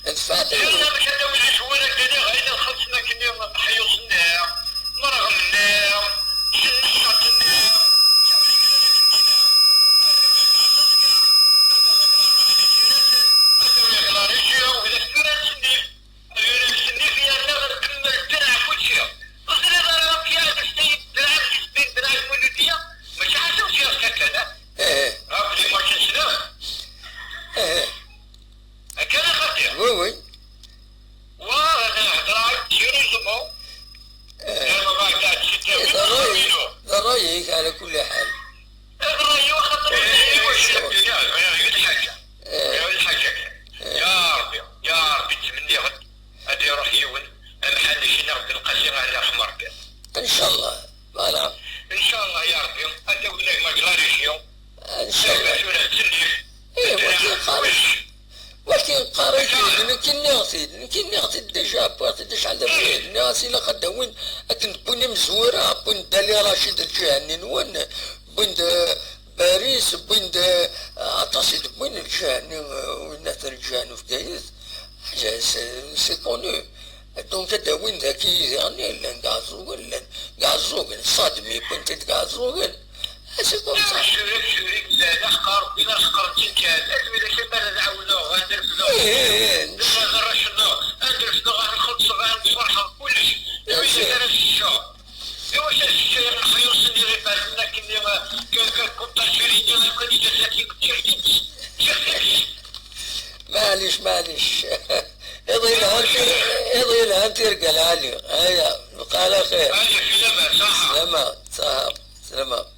الفاتح. انا مش هذا ولا شويه كذا غير خلصنا كنا حيوصلنا مرغنا شنشطنا ايه ايه وي وي ذا رأيك على كل حال. يا ربي يا ربي تمني غد هادي يروح يون محل شي ناخذ القصير على حمر ان شاء الله. فوالا ان شاء الله يا ربي هذا ولا ما قلاريش يوم ان شاء الله. ايه ولكن قريت كي ناس ديجا بارتيش على الناس اللي خداوين اكن بون مزوره بون دالي رشيد الجهني نون بون باريس بون عطاسي بون الجهني والناس الجهني في دايز حاجه سي كونو. دونك داوين ذاكي يعني لان غازوغن صادمي بون تغازوغن سي كوم سا. شريك لا حقر بلا حقر تنكال لازم اذا شي بلد عاونوه غندير فلوس غنرش شنو غندير شنو غنخلص غنفرحوا كلشي ايوا الشهر ايوا الشيء الخيوص اللي بالنا كنا كنت شريك ديال الكنيسه اللي كنت معليش يضيلها ترقى العالي. هيا بقى على خير. سلامة سلامة.